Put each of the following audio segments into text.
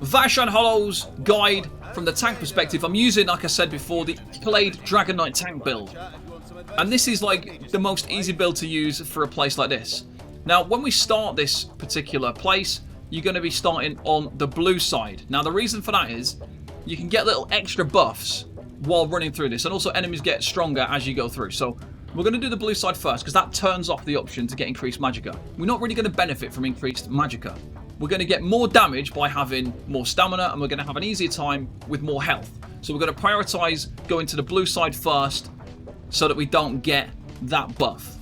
Vateshran Hollows guide from the tank perspective. I'm using, like I said before, the Played Dragon Knight tank build. And this is like the most easy build to use for a place like this. Now, when we start this particular place, you're going to be starting on the blue side. Now, the reason for that is you can get little extra buffs while running through this. And also enemies get stronger as you go through. So we're going to do the blue side first because that turns off the option to get increased magicka. We're not really going to benefit from increased magicka. We're going to get more damage by having more stamina, and we're going to have an easier time with more health. So we're going to prioritize going to the blue side first so that we don't get that buff.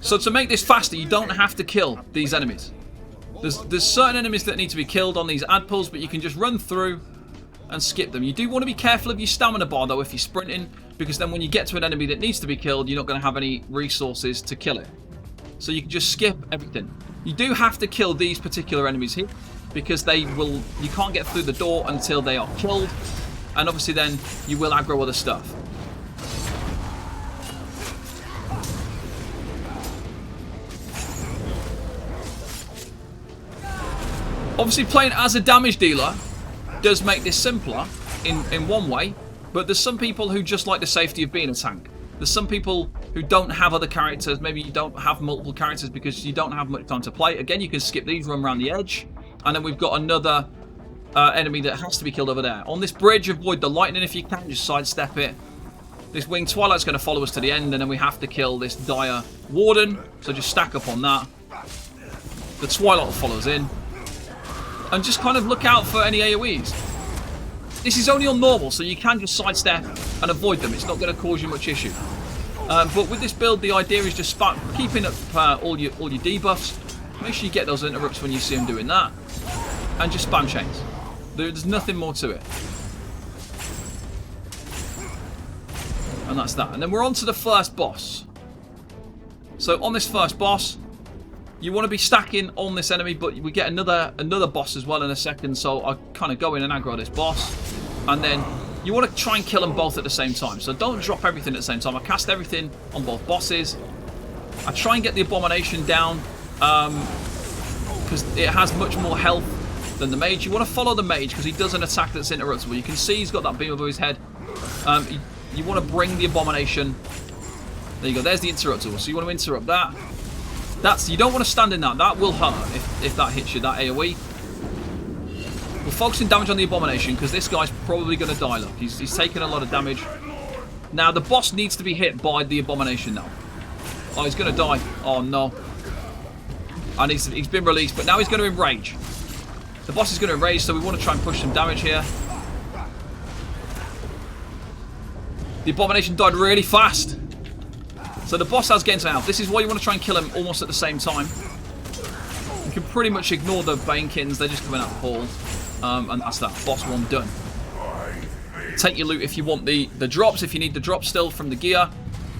So to make this faster, you don't have to kill these enemies. There's certain enemies that need to be killed on these ad pulls, but you can just run through and skip them. You do want to be careful of your stamina bar though if you're sprinting, because then when you get to an enemy that needs to be killed, you're not going to have any resources to kill it. So you can just skip everything. You do have to kill these particular enemies here, because you can't get through the door until they are killed, and obviously then you will aggro other stuff. Obviously playing as a damage dealer does make this simpler in one way, but there's some people who just like the safety of being a tank. There's some people who don't have other characters. Maybe you don't have multiple characters because you don't have much time to play. Again, you can skip these, run around the edge, and then we've got another enemy that has to be killed over there. On this bridge, avoid the lightning if you can, just sidestep it. This winged Twilight's going to follow us to the end, and then we have to kill this dire warden, so just stack up on that. The Twilight will follow us in. And just kind of look out for any AoEs. This is only on normal, so you can just sidestep and avoid them. It's not going to cause you much issue. But with this build, the idea is just keeping up all your debuffs. Make sure you get those interrupts when you see them doing that. And just spam chains. There's nothing more to it. And that's that. And then we're on to the first boss. So on this first boss, you want to be stacking on this enemy, but we get another boss as well in a second, so I'll kind of go in and aggro this boss. And then you want to try and kill them both at the same time. So don't drop everything at the same time. I cast everything on both bosses. I try and get the Abomination down, because it has much more health than the mage. You want to follow the mage, because he does an attack that's interruptible. You can see he's got that beam above his head. You want to bring the Abomination. There you go, there's the interruptible. So you want to interrupt that. You don't want to stand in that. That will hurt if that hits you, that AoE. We're focusing damage on the Abomination because this guy's probably going to die. Look, he's taking a lot of damage. Now, the boss needs to be hit by the Abomination now. Oh, he's going to die. Oh, no. And he's been released, but now he's going to enrage. The boss is going to enrage, so we want to try and push some damage here. The Abomination died really fast. So the boss has gained some health. This is why you want to try and kill him almost at the same time. You can pretty much ignore the Banekins. They're just coming out of the hall. And that's that. Boss one done. Take your loot if you want the drops. If you need the drops still from the gear.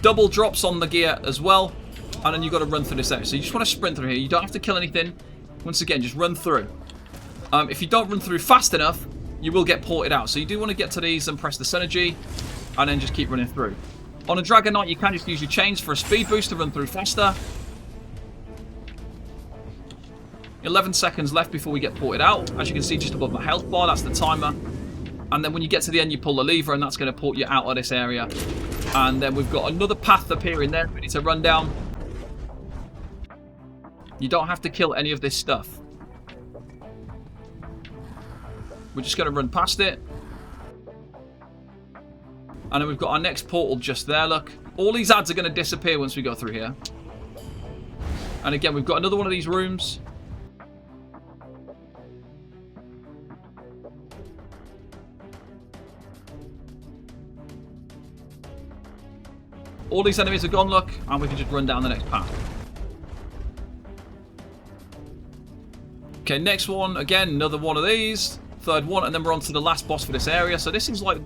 Double drops on the gear as well. And then you've got to run through this area. So you just want to sprint through here. You don't have to kill anything. Once again, just run through. If you don't run through fast enough, you will get ported out. So you do want to get to these and press the synergy. And then just keep running through. On a Dragon Knight, you can just use your chains for a speed boost to run through faster. 11 seconds left before we get ported out. As you can see just above my health bar, that's the timer. And then when you get to the end, you pull the lever, and that's going to port you out of this area. And then we've got another path appearing there we need to run down. You don't have to kill any of this stuff. We're just going to run past it. And then we've got our next portal just there, look. All these ads are going to disappear once we go through here. And again, we've got another one of these rooms. All these enemies are gone, look. And we can just run down the next path. Okay, next one. Again, another one of these. Third one, and then we're on to the last boss for this area. So this is like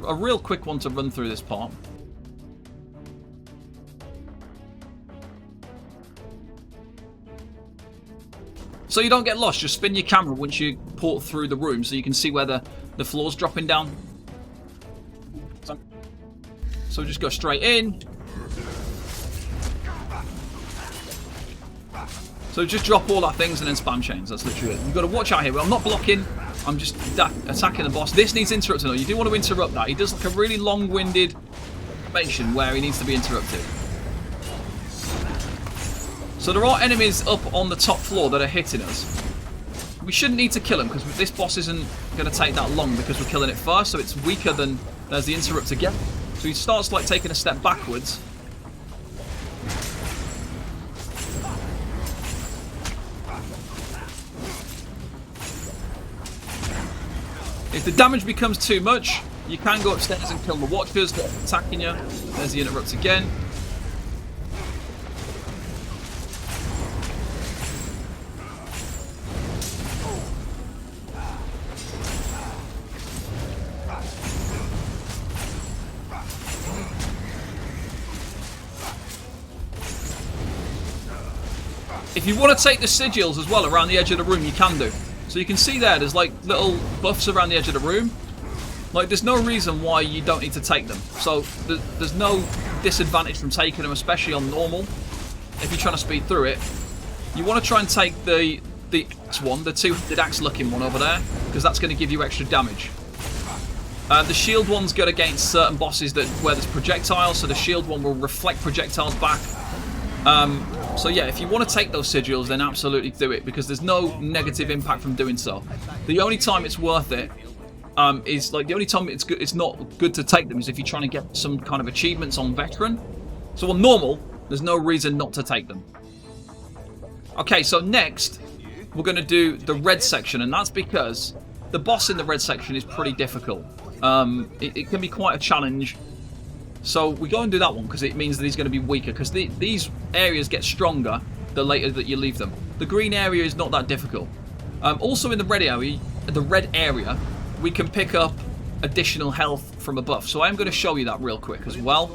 a real quick one to run through this part. So you don't get lost, just spin your camera once you port through the room so you can see where the floor's dropping down. So just go straight in. So just drop all our things and then spam chains. That's literally it. You've got to watch out here. Well, I'm not blocking. I'm just attacking the boss. This needs interrupting. You do want to interrupt that. He does like a really long-winded animation where he needs to be interrupted. So there are enemies up on the top floor that are hitting us. We shouldn't need to kill him because this boss isn't going to take that long because we're killing it first. So it's weaker than there's the interrupt again. So he starts like taking a step backwards. If the damage becomes too much, you can go upstairs and kill the watchers that are attacking you. There's the interrupt again. If you want to take the sigils as well around the edge of the room, you can do. So you can see there's like little buffs around the edge of the room. Like there's no reason why you don't need to take them. So there's no disadvantage from taking them, especially on normal. If you're trying to speed through it, you want to try and take the axe one, the two-handed axe looking one over there, because that's going to give you extra damage. The shield one's good against certain bosses where there's projectiles, so the shield one will reflect projectiles back. So yeah, if you want to take those sigils, then absolutely do it, because there's no negative impact from doing so. The only time it's worth it is like the only time it's not good to take them is if you're trying to get some kind of achievements on veteran. So on normal, there's no reason not to take them. Okay, so next we're going to do the red section, and that's because the boss in the red section is pretty difficult. It can be quite a challenge. So we go and do that one because it means that he's going to be weaker, because these areas get stronger the later that you leave them. The green area is not that difficult. Also in the red area, we can pick up additional health from a buff. So I'm going to show you that real quick as well.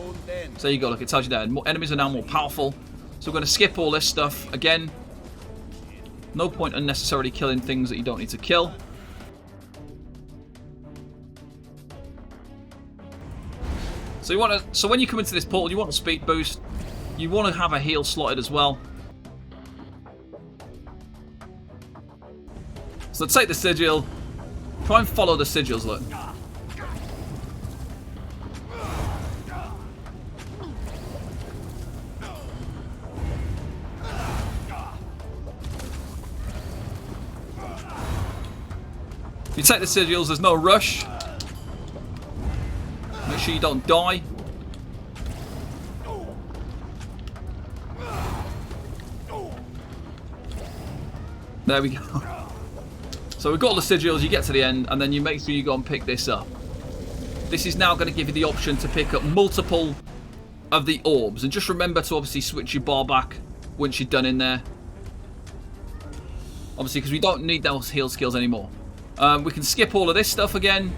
So there you go, look, it tells you there. Enemies are now more powerful. So we're going to skip all this stuff. Again, no point unnecessarily killing things that you don't need to kill. So when you come into this portal, you want a speed boost. You want to have a heal slotted as well. So take the sigil. Try and follow the sigils, look. If you take the sigils, there's no rush. Make sure you don't die. There we go. So we've got all the sigils, you get to the end, and then you make sure you go and pick this up. This is now going to give you the option to pick up multiple of the orbs. And just remember to obviously switch your bar back once you're done in there. Obviously, because we don't need those heal skills anymore. We can skip all of this stuff again.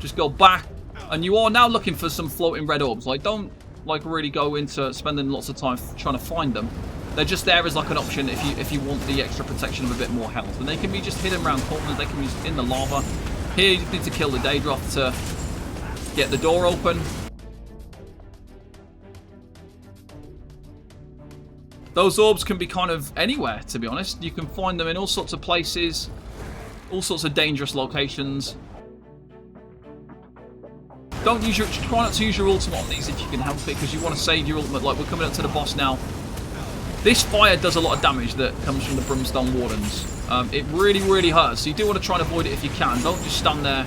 Just go back. And you are now looking for some floating red orbs. Like, don't really go into spending lots of time trying to find them. They're just there as like an option if you want the extra protection of a bit more health. And they can be just hidden around corners. They can be in the lava. Here you need to kill the Daedroth to get the door open. Those orbs can be kind of anywhere, to be honest. You can find them in all sorts of places, all sorts of dangerous locations. Try not to use your ultimate on these if you can help it, because you want to save your ultimate. Like, we're coming up to the boss now. This fire does a lot of damage that comes from the Brimstone Wardens. It really, really hurts. So you do want to try and avoid it if you can. Don't just stand there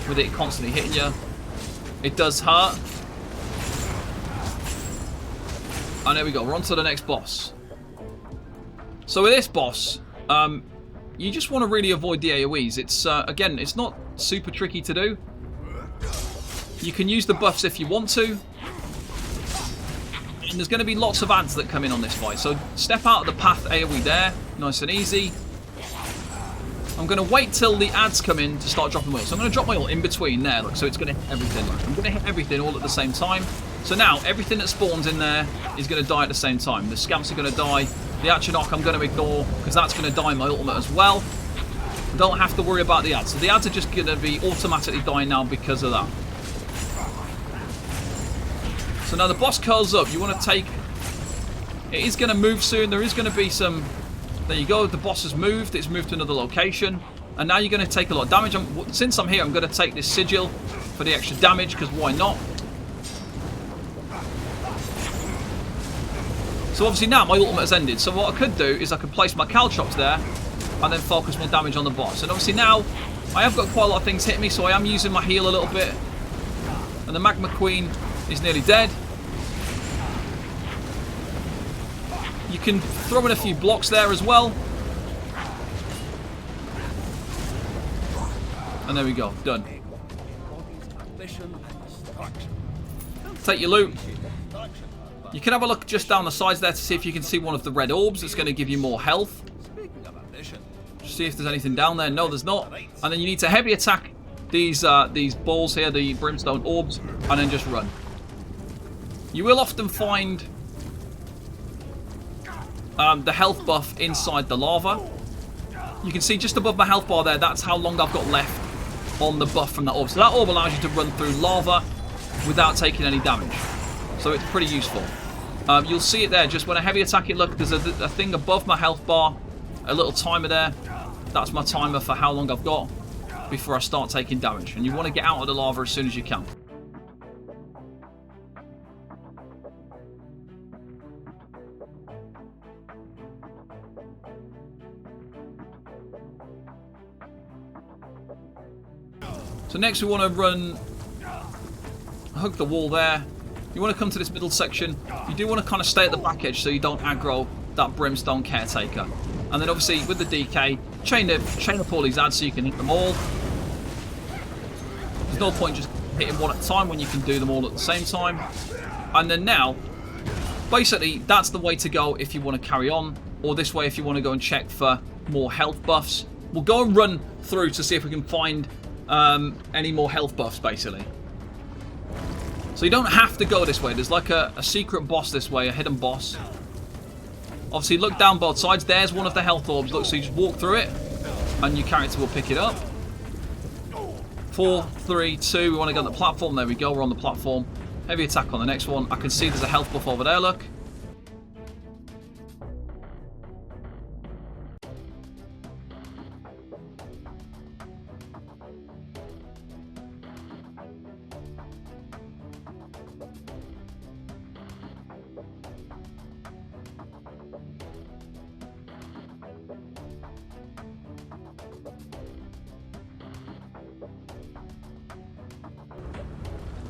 with it constantly hitting you. It does hurt. And there we go. We're on to the next boss. So with this boss, you just want to really avoid the AoEs. It's again, it's not super tricky to do. You can use the buffs if you want to. And there's going to be lots of adds that come in on this fight. So step out of the path AoE there. Nice and easy. I'm going to wait till the adds come in to start dropping my ult. So I'm going to drop my ult in between there. Look, so it's going to hit everything. Look, I'm going to hit everything all at the same time. So now everything that spawns in there is going to die at the same time. The scamps are going to die. The Atronach I'm going to ignore because that's going to die in my ultimate as well. Don't have to worry about the adds. So the adds are just going to be automatically dying now because of that. So now the boss curls up. You want to take It is going to move soon. There is going to be some... There you go. The boss has moved. It's moved to another location. And now you're going to take a lot of damage. Since I'm here, I'm going to take this sigil for the extra damage, because why not? So obviously now my ultimate has ended. So what I could do is I could place my caltrops there and then focus my damage on the boss. And obviously now I have got quite a lot of things hitting me, so I am using my heal a little bit. And the Magma Queen is nearly dead. You can throw in a few blocks there as well. And there we go, done. Take your loot. You can have a look just down the sides there to see if you can see one of the red orbs. That's going to give you more health. Just see if there's anything down there. No, there's not. And then you need to heavy attack these balls here, the brimstone orbs, and then just run. You will often find the health buff inside the lava. You can see just above my health bar there, that's how long I've got left on the buff from that orb. So that orb allows you to run through lava without taking any damage. So it's pretty useful. You'll see it there, just when I heavy attack it, look, there's a thing above my health bar, a little timer there. That's my timer for how long I've got before I start taking damage. And you want to get out of the lava as soon as you can. So next we want to run, hug the wall there. You want to come to this middle section. You do want to kind of stay at the back edge so you don't aggro that brimstone caretaker. And then obviously with the DK, chain up all these ads so you can hit them all. There's no point just hitting one at a time when you can do them all at the same time. And then now, basically that's the way to go if you want to carry on. Or this way if you want to go and check for more health buffs. We'll go and run through to see if we can find any more health buffs basically. So you don't have to go this way. There's like a secret boss this way, a hidden boss. Obviously look down both sides. There's one of the health orbs. Look, so you just walk through it and your character will pick it up. 4, 3, 2. We want to go on the platform. There we go. We're on the platform. Heavy attack on the next one. I can see there's a health buff over there, look.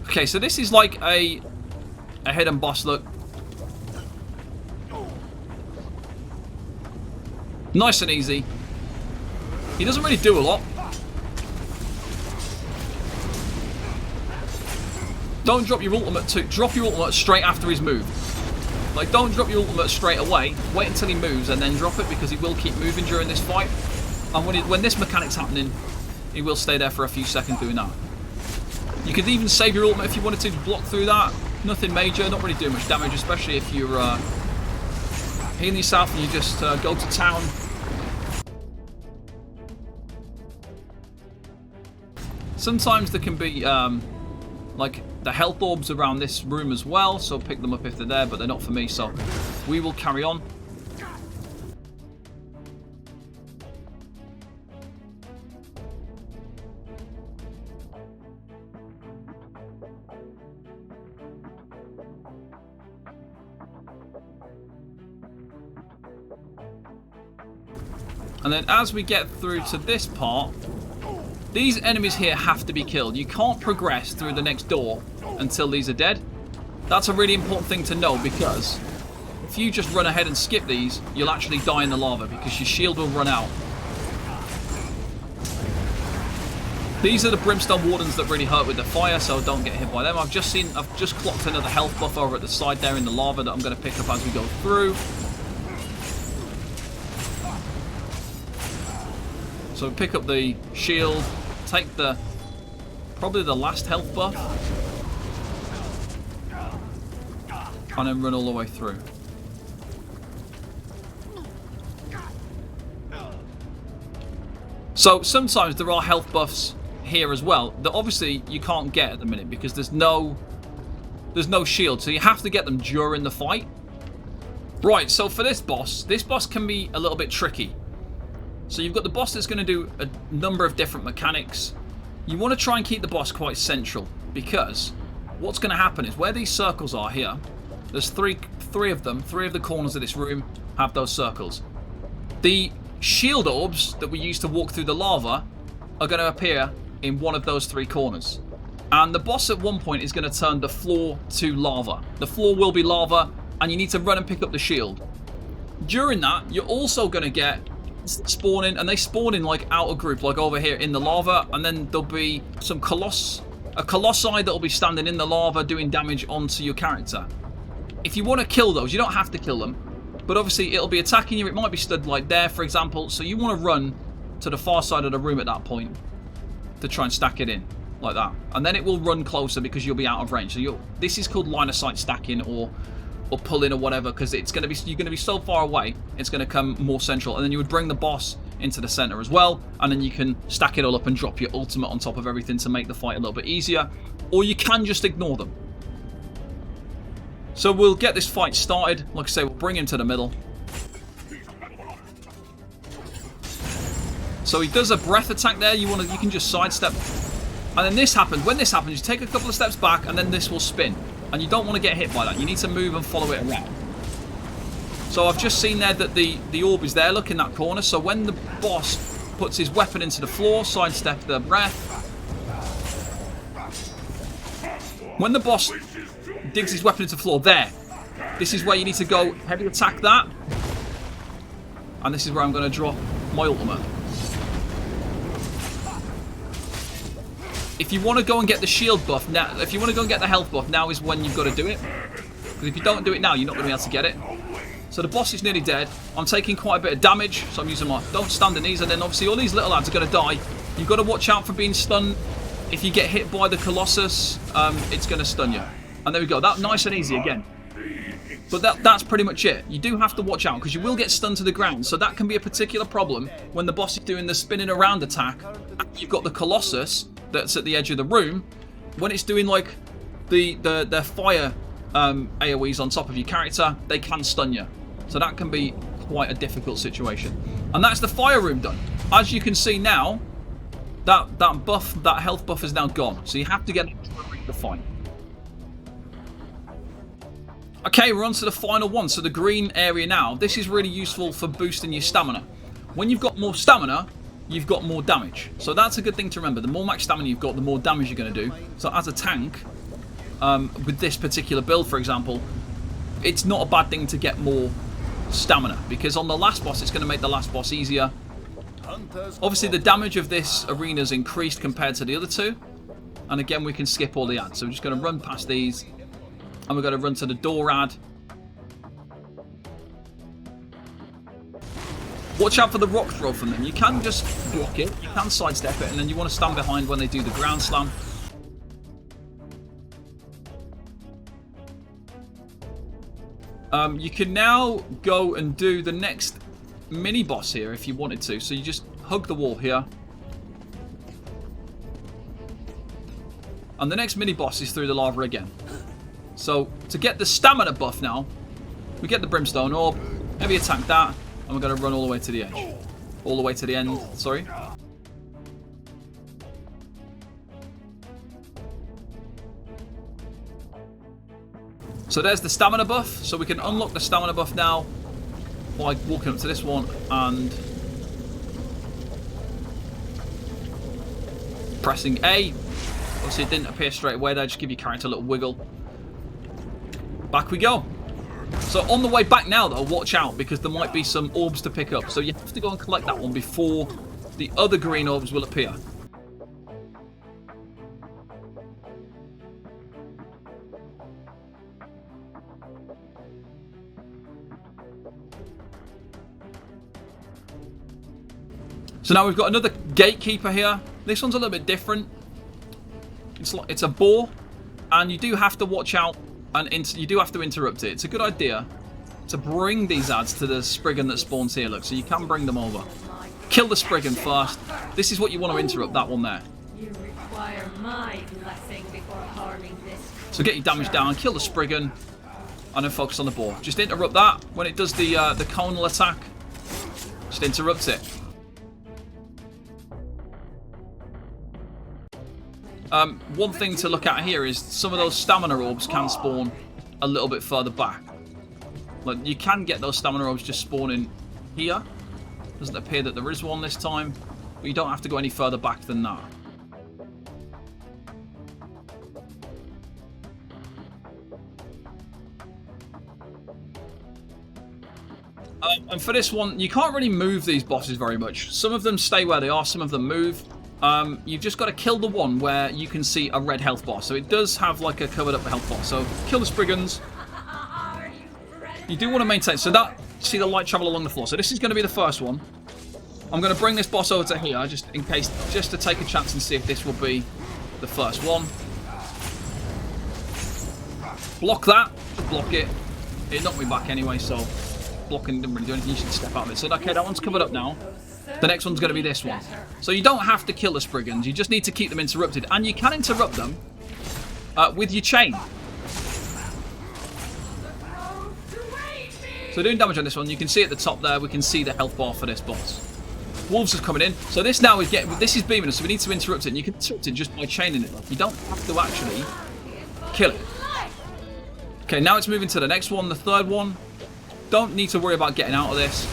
Okay, so this is like a hidden boss, look. Nice and easy. He doesn't really do a lot. Don't drop your ultimate drop your ultimate straight after he's moved. Like, don't drop your ultimate straight away. Wait until he moves and then drop it, because he will keep moving during this fight. And when this mechanic's happening, he will stay there for a few seconds doing that. You could even save your ultimate if you wanted to block through that. Nothing major, not really doing much damage, especially if you're healing yourself and you just go to town. Sometimes there can be like the health orbs around this room as well, so pick them up if they're there, but they're not for me, so we will carry on. And then as we get through to this part, these enemies here have to be killed. You can't progress through the next door until these are dead. That's a really important thing to know, because if you just run ahead and skip these, you'll actually die in the lava because your shield will run out. These are the brimstone wardens that really hurt with the fire, so don't get hit by them. I've just clocked another health buff over at the side there in the lava that I'm going to pick up as we go through. So pick up the shield, take probably the last health buff, and then run all the way through. So sometimes there are health buffs here as well that obviously you can't get at the minute because there's no shield, so you have to get them during the fight. Right, so for this boss can be a little bit tricky. So you've got the boss that's going to do a number of different mechanics. You want to try and keep the boss quite central, because what's going to happen is where these circles are here, there's three of them, three of the corners of this room have those circles. The shield orbs that we use to walk through the lava are going to appear in one of those three corners. And the boss at one point is going to turn the floor to lava. The floor will be lava, and you need to run and pick up the shield. During that, you're also going to get spawning, and they spawn in like outer group, like over here in the lava, and then there'll be some a colossi that'll be standing in the lava doing damage onto your character. If you want to kill those, you don't have to kill them, but obviously it'll be attacking you. It might be stood like there, for example, so you want to run to the far side of the room at that point to try and stack it in like that, and then it will run closer because you'll be out of range. So this is called line of sight stacking, or pulling, or whatever, because you're going to be so far away, it's going to come more central, and then you would bring the boss into the center as well, and then you can stack it all up and drop your ultimate on top of everything to make the fight a little bit easier, or you can just ignore them. So we'll get this fight started. Like I say, we'll bring him to the middle. So he does a breath attack there. You can just sidestep, and then this happens. When this happens, you take a couple of steps back, and then this will spin. And you don't want to get hit by that. You need to move and follow it around. So I've just seen there that the orb is there. Look in that corner. So when the boss puts his weapon into the floor, sidestep the breath. When the boss digs his weapon into the floor, there. This is where you need to go heavy attack that. And this is where I'm going to drop my ultimate. If you want to go and get the shield buff now, if you want to go and get the health buff, now is when you've got to do it. Because if you don't do it now, you're not going to be able to get it. So the boss is nearly dead. I'm taking quite a bit of damage, so I'm using my don't stand in these, and then obviously all these little lads are going to die. You've got to watch out for being stunned. If you get hit by the Colossus, it's going to stun you. And there we go. That nice and easy again. But that's pretty much it. You do have to watch out, because you will get stunned to the ground. So that can be a particular problem when the boss is doing the spinning around attack. You've got the Colossus that's at the edge of the room. When it's doing like the fire AoEs on top of your character, they can stun you. So that can be quite a difficult situation. And that's the fire room done. As you can see now, that health buff is now gone. So you have to get it to the fight. Okay, we're on to the final one. So the green area now. This is really useful for boosting your stamina. When you've got more stamina, you've got more damage. So that's a good thing to remember. The more max stamina you've got, the more damage you're going to do. So as a tank, with this particular build, for example, it's not a bad thing to get more stamina, because on the last boss, it's going to make the last boss easier. Obviously, the damage of this arena is increased compared to the other two. And again, we can skip all the ads. So we're just going to run past these, and we're going to run to the door ad. Watch out for the rock throw from them. You can just block it, you can sidestep it, and then you want to stand behind when they do the ground slam. You can now go and do the next mini boss here if you wanted to. So you just hug the wall here. And the next mini boss is through the lava again. So to get the stamina buff now, we get the brimstone orb, heavy attack that, and we're going to run all the way to the edge. All the way to the end, sorry. So there's the stamina buff. So we can unlock the stamina buff now by walking up to this one and pressing A. Obviously it didn't appear straight away there, just give your character a little wiggle. Back we go. So on the way back now though, watch out, because there might be some orbs to pick up. So you have to go and collect that one before the other green orbs will appear. So now we've got another gatekeeper here. This one's a little bit different. It's a boar, and you do have to watch out, and you do have to interrupt it. It's a good idea to bring these ads to the Spriggan that spawns here. Look, so you can bring them over. Kill the Spriggan first. This is what you want to interrupt, that one there. You require my blessing before harming this. So get your damage down, kill the Spriggan, and then focus on the boar. Just interrupt that when it does the conal attack. Just interrupt it. One thing to look at here is some of those stamina orbs can spawn a little bit further back. Like, you can get those stamina orbs just spawning here. Doesn't appear that there is one this time, but you don't have to go any further back than that. And for this one, you can't really move these bosses very much. Some of them stay where they are, some of them move. You've just got to kill the one where you can see a red health bar. So it does have like a covered up health bar. So kill the Spriggans. You do want to maintain. So that, see the light travel along the floor. So this is going to be the first one. I'm going to bring this boss over to here just in case, just to take a chance and see if this will be the first one. Block that. Just block it. It knocked me back anyway, so blocking didn't really do anything. You should step out of it. So okay, that one's covered up now. The next one's going to be this one. So you don't have to kill the Spriggans. You just need to keep them interrupted. And you can interrupt them with your chain. So doing damage on this one, you can see at the top there, we can see the health bar for this boss. Wolves is coming in. So this now is getting, this is beaming us, so we need to interrupt it. And you can interrupt it just by chaining it. You don't have to actually kill it. Okay, now it's moving to the next one, the third one. Don't need to worry about getting out of this.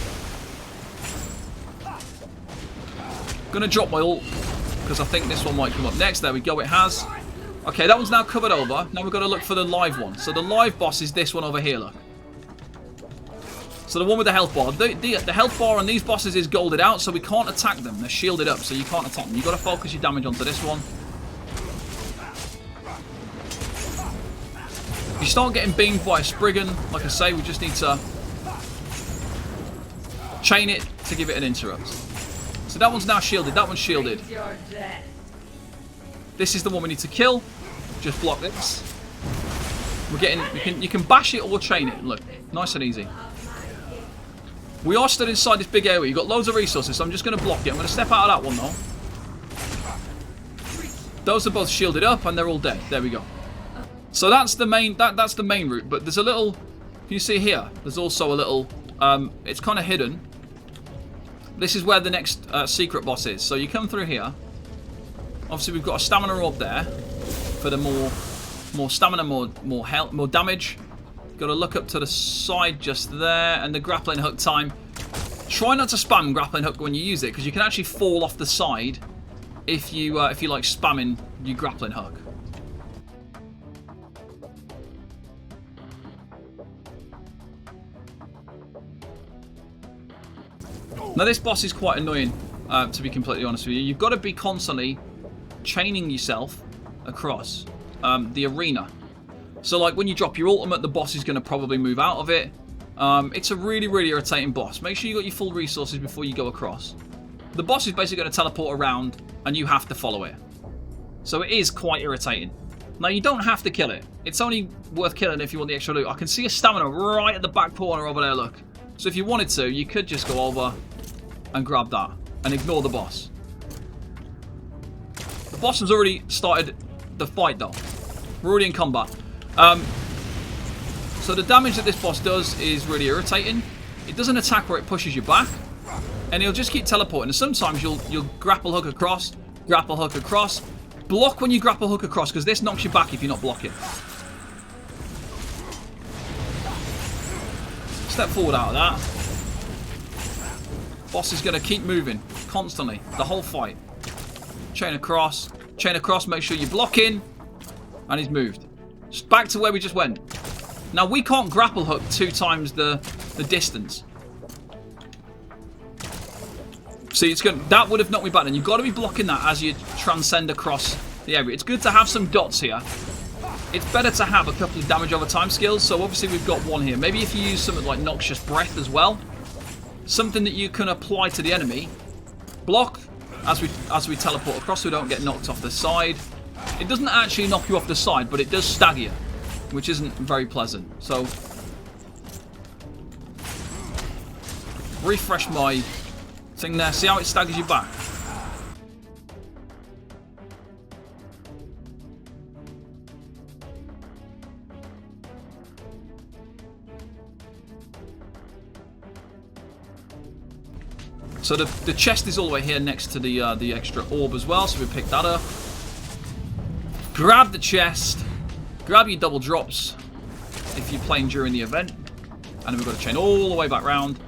Gonna drop my ult because I think this one might come up next. There we go, it has. Okay, that one's now covered over. Now we've got to look for the live one. So the live boss is this one over here, look. So the one with the health bar. The health bar on these bosses is golded out, so we can't attack them. They're shielded up, so you can't attack them. You've got to focus your damage onto this one. If you start getting beamed by a Spriggan, like I say, we just need to chain it to give it an interrupt. So that one's now shielded. That one's shielded. This is the one we need to kill. Just block this. We're getting. You can bash it or chain it. Look, nice and easy. We are still inside this big area. You've got loads of resources, so I'm just going to block it. I'm going to step out of that one though. Those are both shielded up, and they're all dead. There we go. So that's the main. That's the main route. But there's a little. You see here. There's also a little. It's kind of hidden. This is where the next secret boss is. So you come through here. Obviously, we've got a stamina orb there for the more stamina, more health, more damage. Got to look up to the side just there, and the grappling hook time. Try not to spam grappling hook when you use it, because you can actually fall off the side if you like spamming your grappling hook. Now this boss is quite annoying, to be completely honest with you. You've got to be constantly chaining yourself across the arena. So like when you drop your ultimate, the boss is going to probably move out of it. It's a really, really irritating boss. Make sure you got your full resources before you go across. The boss is basically going to teleport around and you have to follow it. So it is quite irritating. Now you don't have to kill it. It's only worth killing if you want the extra loot. I can see a stamina right at the back corner over there, look. So if you wanted to, you could just go over and grab that and ignore the boss. The boss has already started the fight though. We're already in combat. So the damage that this boss does is really irritating. It doesn't attack where it pushes you back, and he'll just keep teleporting. And sometimes you'll grapple hook across, block when you grapple hook across, because this knocks you back if you're not blocking. Step forward out of that. Boss is going to keep moving constantly the whole fight. Chain across, make sure you're blocking, and he's moved. Just back to where we just went. Now we can't grapple hook 2 times the distance. See, that would have knocked me back, and you've got to be blocking that as you transcend across the area. It's good to have some dots here. It's better to have a couple of damage over time skills. So obviously we've got one here. Maybe if you use something like Noxious Breath as well, something that you can apply to the enemy. Block as we teleport across, so we don't get knocked off the side. It doesn't actually knock you off the side, but it does stagger you, which isn't very pleasant. So, refresh my thing there. See how it staggers you back? So the chest is all the way here next to the extra orb as well, so we pick that up. Grab the chest. Grab your double drops if you're playing during the event. And then we've got to chain all the way back round.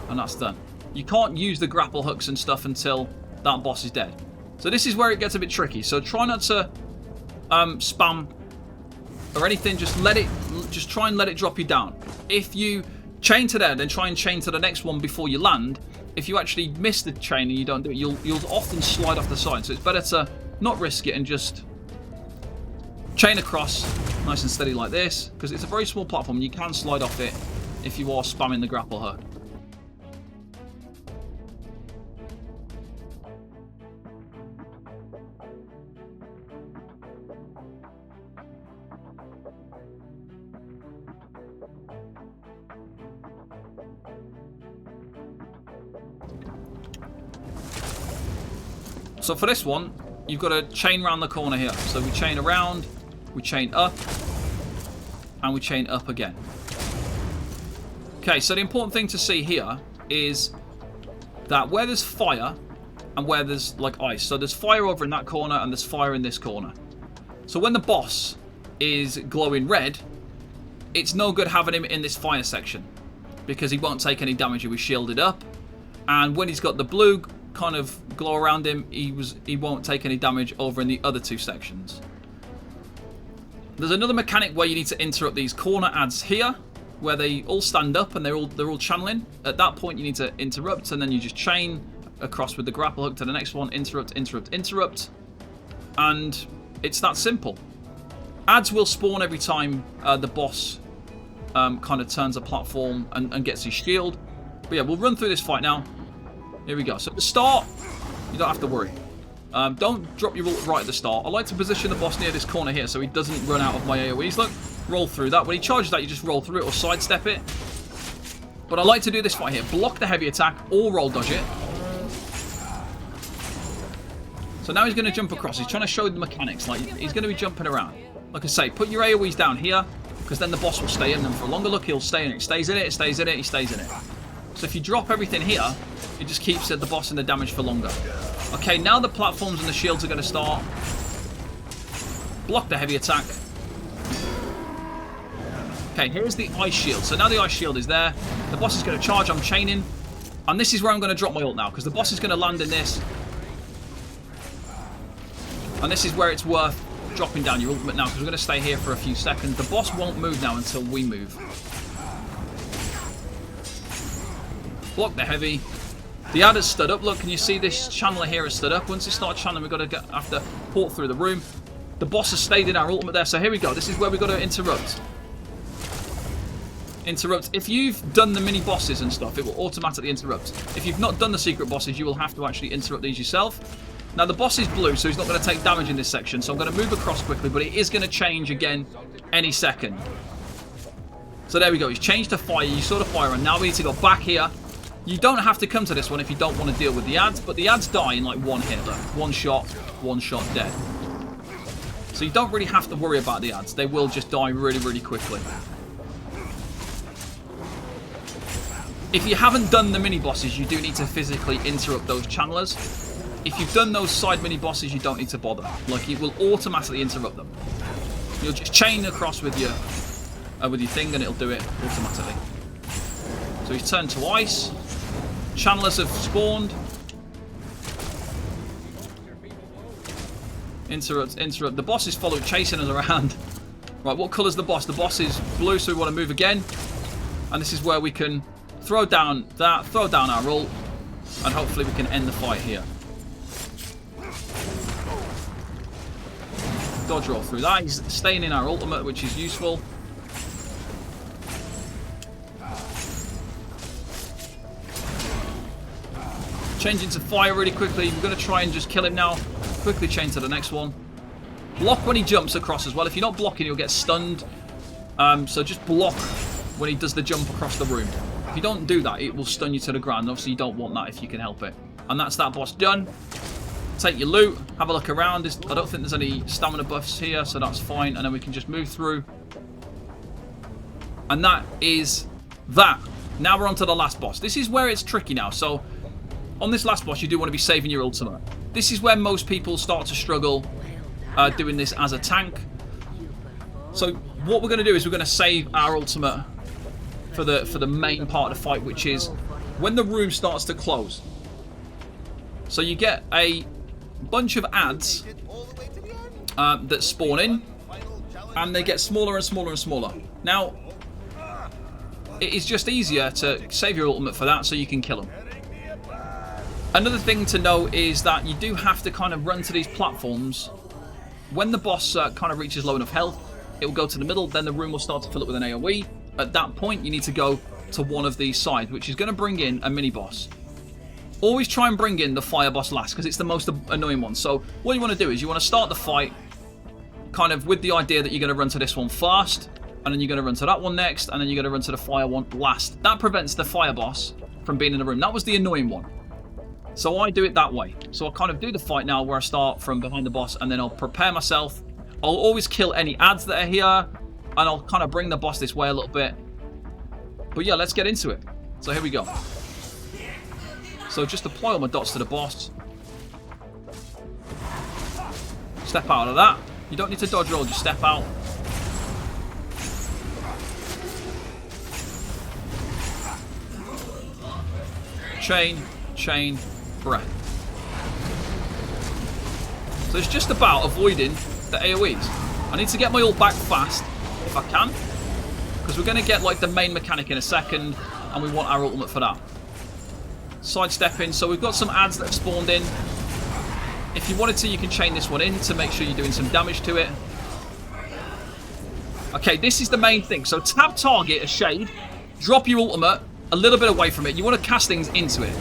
And that's done. You can't use the grapple hooks and stuff until that boss is dead. So this is where it gets a bit tricky. So try not to spam or anything. Just try and let it drop you down. If you chain to there, then try and chain to the next one before you land. If you actually miss the chain and you don't do it, you'll often slide off the side. So it's better to not risk it and just chain across nice and steady like this, because it's a very small platform and you can slide off it if you are spamming the grapple hook. So for this one, you've got to chain around the corner here. So we chain around, we chain up, and we chain up again. Okay, so the important thing to see here is that where there's fire and where there's like ice. So there's fire over in that corner and there's fire in this corner. So when the boss is glowing red, it's no good having him in this fire section because he won't take any damage if he's shielded up. And when he's got the blue kind of glow around him, he won't take any damage over in the other two sections. There's another mechanic where you need to interrupt these corner adds here, where they all stand up and they're all channeling. At that point you need to interrupt, and then you just chain across with the grapple hook to the next one, interrupt, interrupt, interrupt, and it's that simple. Adds will spawn every time the boss kind of turns a platform and gets his shield. But yeah, we'll run through this fight now. Here we go. So at the start, you don't have to worry. Don't drop your ult right at the start. I like to position the boss near this corner here so he doesn't run out of my AoEs. Look, roll through that. When he charges that, you just roll through it or sidestep it. But I like to do this fight here. Block the heavy attack or roll dodge it. So now he's going to jump across. He's trying to show the mechanics. Like, he's going to be jumping around. Like I say, put your AoEs down here because then the boss will stay in them for a longer. Look, he'll stay in it. He stays in it, it stays in it, he stays in it. So if you drop everything here, it just keeps the boss in the damage for longer. Okay, now the platforms and the shields are going to start. Block the heavy attack. Okay, here's the ice shield. So now the ice shield is there. The boss is going to charge. I'm chaining. And this is where I'm going to drop my ult now, because the boss is going to land in this. And this is where it's worth dropping down your ultimate now, because we're going to stay here for a few seconds. The boss won't move now until we move. Block the heavy. The ad has stood up. Look, can you see this channeler here has stood up? Once it starts channeling, we've got to have to port through the room. The boss has stayed in our ultimate there. So here we go. This is where we've got to interrupt. Interrupt. If you've done the mini bosses and stuff, it will automatically interrupt. If you've not done the secret bosses, you will have to actually interrupt these yourself. Now the boss is blue, so he's not going to take damage in this section. So I'm going to move across quickly, but it is going to change again any second. So there we go. He's changed to fire. You saw the fire, and now we need to go back here. You don't have to come to this one if you don't want to deal with the ads, but the ads die in like one hit. Look, one shot dead. So you don't really have to worry about the ads. They will just die really, really quickly. If you haven't done the mini bosses, you do need to physically interrupt those channelers. If you've done those side mini bosses, you don't need to bother. Like, it will automatically interrupt them. You'll just chain across with your thing, and it'll do it automatically. So he's turned to ice. Channelers have spawned. Interrupt, interrupt. The boss is chasing us around. Right, what colour's the boss? The boss is blue, so we want to move again. And this is where we can throw down that, throw down our ult, and hopefully we can end the fight here. dodge roll through that. He's staying in our ultimate, which is useful. Change into fire really quickly. We're going to try and just kill him now. Quickly change to the next one. Block when he jumps across as well. If you're not blocking, you'll get stunned. So just block when he does the jump across the room. If you don't do that, it will stun you to the ground. Obviously, you don't want that if you can help it. And that's that boss done. Take your loot. Have a look around. I don't think there's any stamina buffs here, so that's fine. And then we can just move through. And that is that. Now we're on to the last boss. This is where it's tricky now. So on this last boss, you do want to be saving your ultimate. This is where most people start to struggle doing this as a tank. So what we're going to do is we're going to save our ultimate for the main part of the fight, which is when the room starts to close. So you get a bunch of adds that spawn in, and they get smaller and smaller and smaller. Now, it is just easier to save your ultimate for that so you can kill them. Another thing to know is that you do have to kind of run to these platforms. When the boss kind of reaches low enough health, it will go to the middle, then the room will start to fill up with an AoE. At that point, you need to go to one of these sides, which is going to bring in a mini-boss. Always try and bring in the fire boss last, because it's the most annoying one. So what you want to do is you want to start the fight kind of with the idea that you're going to run to this one first, and then you're going to run to that one next, and then you're going to run to the fire one last. That prevents the fire boss from being in the room. That was the annoying one. So I do it that way. So I kind of do the fight now where I start from behind the boss, and then I'll prepare myself. I'll always kill any adds that are here, and I'll kind of bring the boss this way a little bit. But yeah, let's get into it. So here we go. So just apply all my dots to the boss. Step out of that. You don't need to dodge roll, just step out. Chain, breath. So it's just about avoiding the AoEs. I need to get my ult back fast, if I can, because we're going to get like the main mechanic in a second, and we want our ultimate for that. Sidestepping, so we've got some adds that have spawned in. If you wanted to, you can chain this one in to make sure you're doing some damage to it. Okay, this is the main thing. So tab target a shade, drop your ultimate a little bit away from it. You want to cast things into it.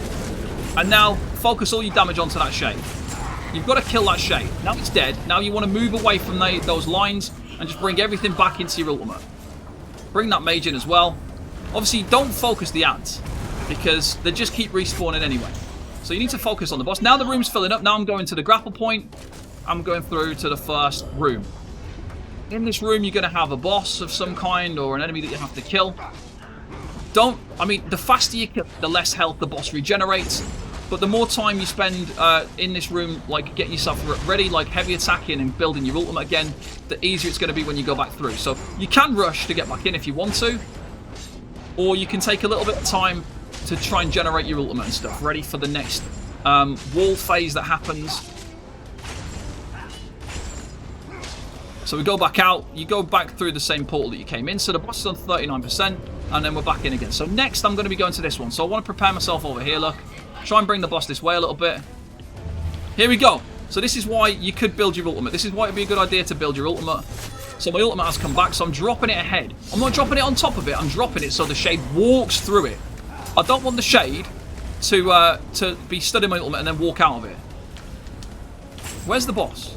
And now focus all your damage onto that shade. You've got to kill that shade. Now it's dead. Now you want to move away from those lines and just bring everything back into your ultimate. Bring that mage in as well. Obviously, don't focus the adds, because they just keep respawning anyway. So you need to focus on the boss. Now the room's filling up. Now I'm going to the grapple point. I'm going through to the first room. In this room, you're going to have a boss of some kind or an enemy that you have to kill. The faster you kill, the less health the boss regenerates. But the more time you spend in this room, like getting yourself ready, like heavy attacking and building your ultimate again, the easier it's going to be when you go back through. So you can rush to get back in if you want to. Or you can take a little bit of time to try and generate your ultimate and stuff, ready for the next wall phase that happens. So we go back out, you go back through the same portal that you came in, so the boss is on 39%, and then we're back in again. So next I'm going to be going to this one, so I want to prepare myself over here, look. Try and bring the boss this way a little bit. Here we go. So this is why you could build your ultimate. This is why it would be a good idea to build your ultimate. So my ultimate has come back, so I'm dropping it ahead. I'm not dropping it on top of it, I'm dropping it so the shade walks through it. I don't want the shade to be stood in my ultimate and then walk out of it. Where's the boss?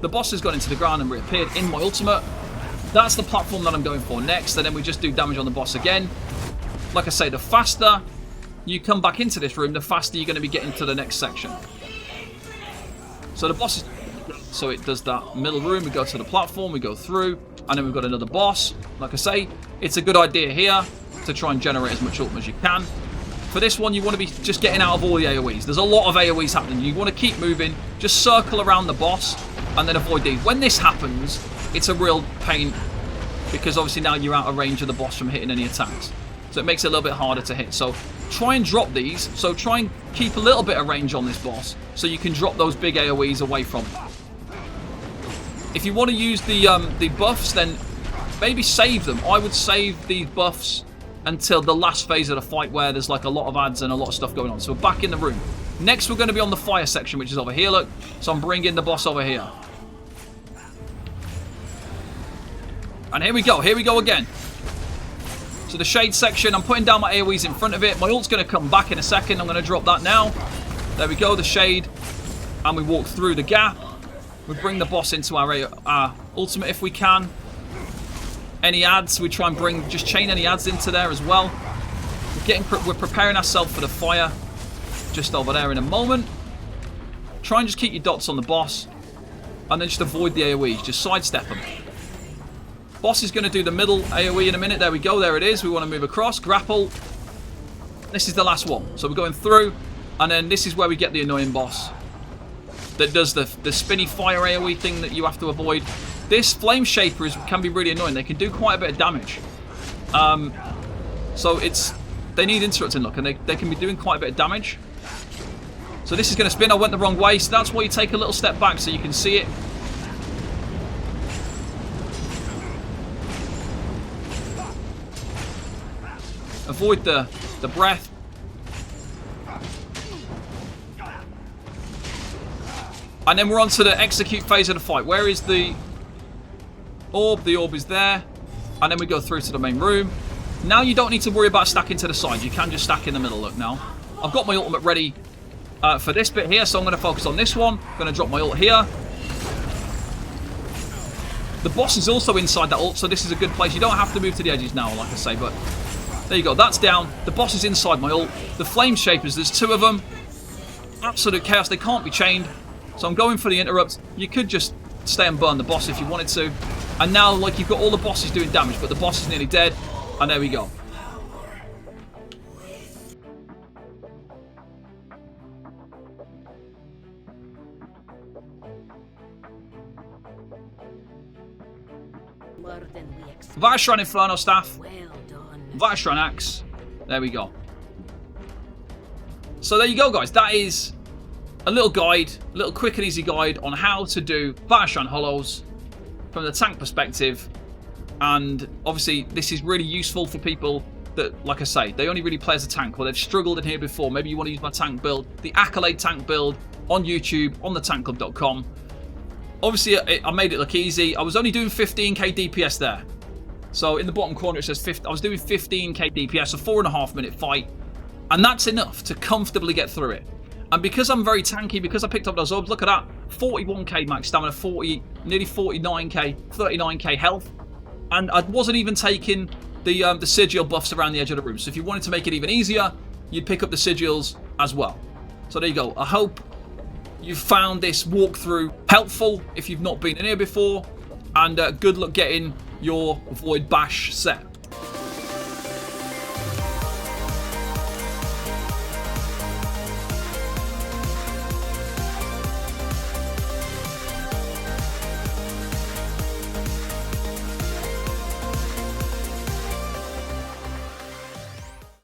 The boss has gone into the ground and reappeared in my ultimate. That's the platform that I'm going for next, and then we just do damage on the boss again. Like I say, the faster you come back into this room, the faster you're going to be getting to the next section. So the boss is... So it does that middle room, we go to the platform, we go through, and then we've got another boss. Like I say, it's a good idea here to try and generate as much ultimate as you can. For this one, you want to be just getting out of all the AoEs. There's a lot of AoEs happening. You want to keep moving, just circle around the boss, and then avoid these. When this happens, it's a real pain, because obviously now you're out of range of the boss from hitting any attacks. So it makes it a little bit harder to hit. So try and drop these. So try and keep a little bit of range on this boss, so you can drop those big AoEs away from it. If you want to use the buffs, then maybe save them. I would save these buffs until the last phase of the fight, where there's like a lot of adds and a lot of stuff going on. So we're back in the room. Next, we're going to be on the fire section, which is over here, look. So I'm bringing the boss over here. And here we go again. So the shade section, I'm putting down my AoEs in front of it. My ult's going to come back in a second. I'm going to drop that now. There we go, the shade. And we walk through the gap. We bring the boss into our ultimate if we can. Any adds, we try and just chain any adds into there as well. We're preparing ourselves for the fire just over there in a moment. Try and just keep your dots on the boss. And then just avoid the AoEs. Just sidestep them. Boss is going to do the middle AoE in a minute. There we go. There it is. We want to move across. Grapple. This is the last one. So we're going through. And then this is where we get the annoying boss. That does the spinny fire AoE thing that you have to avoid. This Flame Shaper can be really annoying. They can do quite a bit of damage. So they need interrupting luck. And they can be doing quite a bit of damage. So this is going to spin. I went the wrong way. So that's why you take a little step back so you can see it. Avoid the breath. And then we're on to the execute phase of the fight. Where is the orb? The orb is there. And then we go through to the main room. Now you don't need to worry about stacking to the side. You can just stack in the middle. Look now. I've got my ultimate ready for this bit here. So I'm going to focus on this one. I'm going to drop my ult here. The boss is also inside that ult. So this is a good place. You don't have to move to the edges now, like I say. But there you go. That's down. The boss is inside my ult. The Flame Shapers, there's two of them. Absolute chaos. They can't be chained. So I'm going for the interrupt. You could just stay and burn the boss if you wanted to. And now, like, you've got all the bosses doing damage, but the boss is nearly dead. And there we go. Vateshran Inferno Staff. Well done. Vateshran Axe. There we go. So there you go, guys. That is a little guide, a little quick and easy guide on how to do Vateshran Hollows from the tank perspective. And obviously, this is really useful for people that, like I say, they only really play as a tank, or they've struggled in here before. Maybe you want to use my tank build, the Accolade tank build on YouTube, on thetankclub.com. Obviously, I made it look easy. I was only doing 15k DPS there. So in the bottom corner, it says I was doing 15k DPS, a 4.5 minute fight. And that's enough to comfortably get through it. And because I'm very tanky, because I picked up those orbs, look at that. 41k max stamina, nearly 49k, 39k health. And I wasn't even taking the sigil buffs around the edge of the room. So if you wanted to make it even easier, you'd pick up the sigils as well. So there you go. I hope you found this walkthrough helpful if you've not been in here before. And good luck getting your Void Bash set.